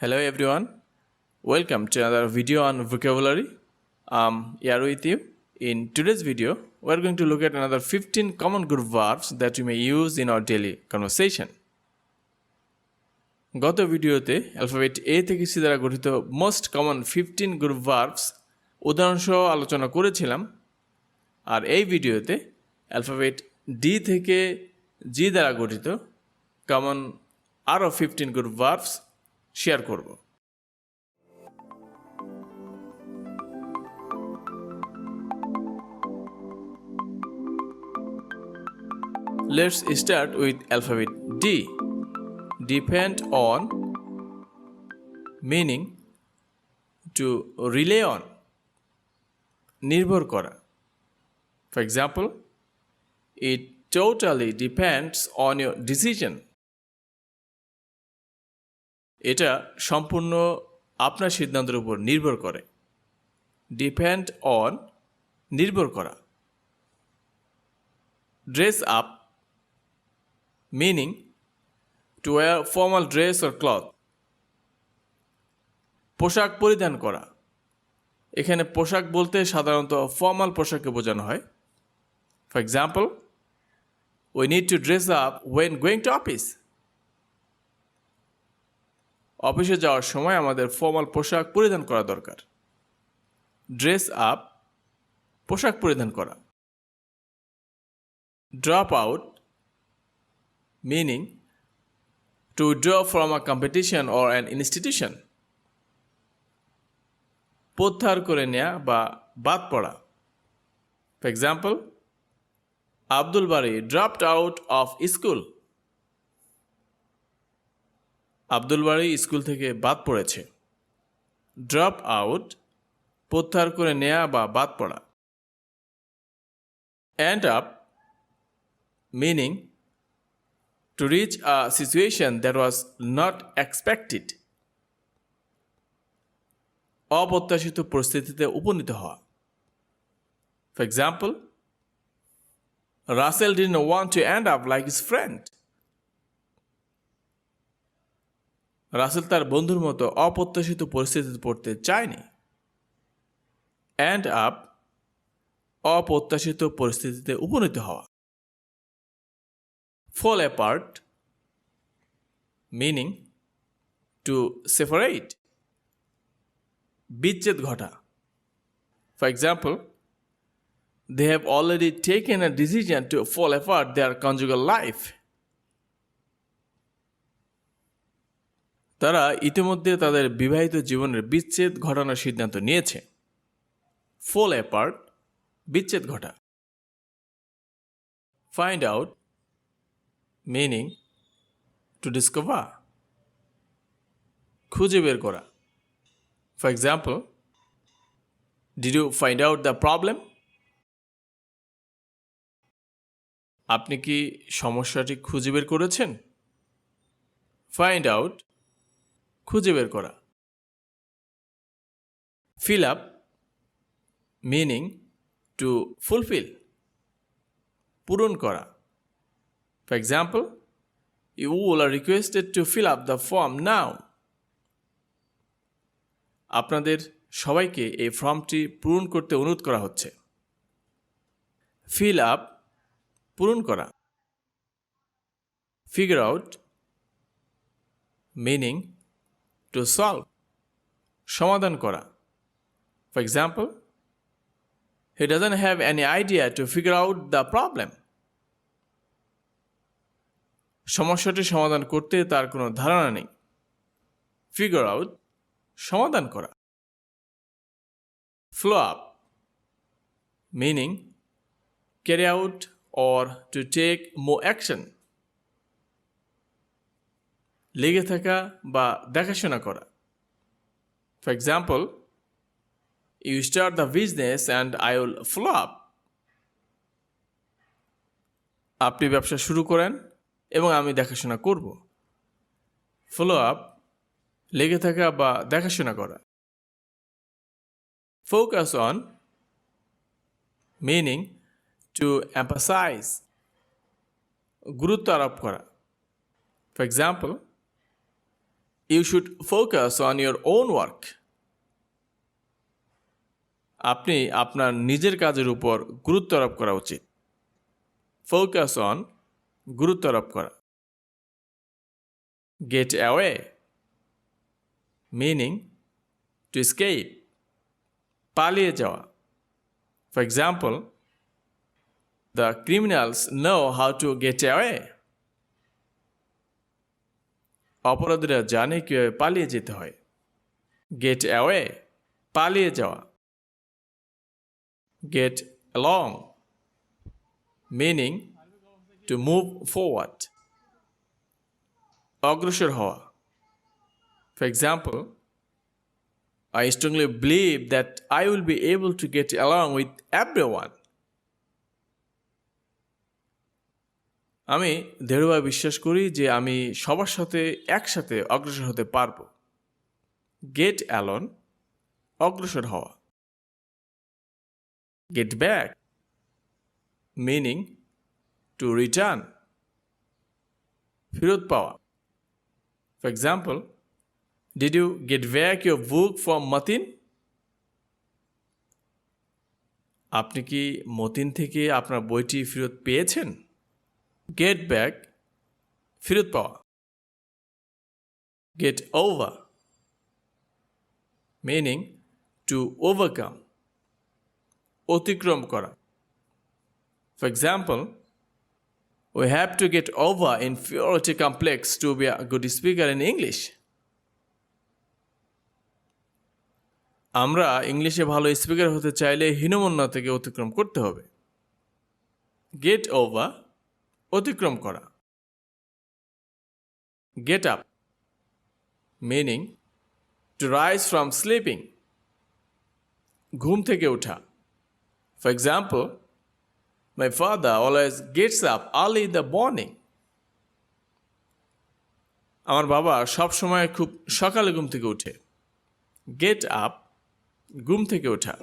Hello everyone, welcome to another video on vocabulary. I'm here with you. In today's video, we're going to look at another 15 common group verbs that you may use in our daily conversation. গত ভিডিওতে alphabet A থেকে C দ্বারা গঠিত most common 15 group verbs উদাহরণসহ আলোচনা করেছিলাম, আর এই ভিডিওতে alphabet D থেকে G দ্বারা গঠিত কমন আরও 15 গ্রুপ ভার্বস শেয়ার করব। Let's start with alphabet D. Depend on, meaning to rely on, নির্ভর করা। For example, it totally depends on your decision. এটা সম্পূর্ণ আপনার সিদ্ধান্তের উপর নির্ভর করে। ডিপেন্ড অন, নির্ভর করা। Dress up, meaning two wire formal dress or cloth, পোশাক পরিধান করা। এখানে পোশাক বলতে সাধারণত ফর্মাল পোশাককে বোঝানো হয়। For example, we need to dress up when going to office. অফিসে যাওয়ার সময় আমাদের ফর্মাল পোশাক পরিধান করা দরকার। ড্রেস আপ, পোশাক পরিধান করা। Drop out, meaning two withdraw from a competition or an institution, প্রত্যাহার করে নেওয়া বা বাদ পড়া। For example, Abdul Bari dropped out of school. Abdul Bari school থেকে বাদ পড়েছে। ড্রপ আউট, প্রত্যাহার করে নেওয়া বা বাদ পড়া। End up, meaning to reach a situation that was not expected, অপ্রত্যাশিত পরিস্থিতিতে উপনীত হওয়া। For example, Russell didn't want to end up like his friend. Russell তার বন্ধুর মতো অপ্রত্যাশিত পরিস্থিতিতে পড়তে চায়নি। এন্ড আপ, অপ্রত্যাশিত পরিস্থিতিতে উপনীত হওয়া। Fall apart, meaning to separate, বিচ্ছেদ ঘটা। For example, they have already taken a decision to fall apart their conjugal life. তারা ইতিমধ্যে তাদের বিবাহিত জীবনের বিচ্ছেদ ঘটানোর সিদ্ধান্ত নিয়েছে। ফল অ্যাপার্ট, বিচ্ছেদ ঘটা। Find out, meaning to discover, খুঁজে বের করা। For example, did you find out the problem? আপনি কি সমস্যাটি খুঁজে বের করেছেন? ফাইন্ড আউট, খুঁজে বের করা। Fill up, meaning to fulfil, পূরণ করা। For example, you are requested to fill up the form now. আপনাদের সবাইকে এই ফর্মটি পূরণ করতে অনুরোধ করা হচ্ছে। ফিল আপ, পূরণ করা। Figure out, meaning to solve, সমাধান করা। For example, he doesn't have any idea to figure out the problem. সমস্যাটি সমাধান করতে তার কোনো ধারণা নেই। ফিগার আউট, সমাধান করা। Follow up, meaning carry out or to take more action, লেগে থাকা বা দেখাশোনা করা। For example, you start the business and I will follow up. আপনি ব্যবসা শুরু করেন এবং আমি দেখাশোনা করব। ফলো আপ, লেগে থাকা বা দেখাশোনা করা। Focus on, meaning to emphasise, গুরুত্ব আরোপ করা। For example, You should focus on your own work. আপনি আপনার নিজের কাজের উপর গুরুত্ব আরোপ করা উচিত। Focus on গুরুত্ব আরোপ করা। Get away meaning to escape. পালিয়ে যাওয়া। For example, the criminals know how to get away. অপরাধীরা জানে কিভাবে পালিয়ে যেতে হয়। Get away পালিয়ে যাওয়া। Get along meaning to move forward. অগ্রসর হওয়া। For example, I strongly believe that I will be able to get along with everyone. আমি দৃঢ়ভাবে বিশ্বাস করি যে আমি সবার সাথে একসাথে অগ্রসর হতে পারব। Get along অগ্রসর হওয়া। Get back meaning to return. ফেরত পাওয়া। For example, did you get back your book from Matin? আপনি কি মতিন থেকে আপনার বইটি ফেরত পেয়েছেন? Get back ফেরত পাওয়া। Get over meaning to overcome অতিক্রম করা। For example, we have to get over inferiority complex to be a good speaker in English. আমরা ইংলিশে ভালো স্পিকার হতে চাইলে হীনমন্যতা থেকে অতিক্রম করতে হবে। Get over অতিক্রম করা। Get up meaning to rise from sleeping ঘুম থেকে ওঠা। For example, my father always gets up early in the morning. আমার বাবা সব সময় খুব সকালে ঘুম থেকে ওঠে। Get up ঘুম থেকে ওঠা।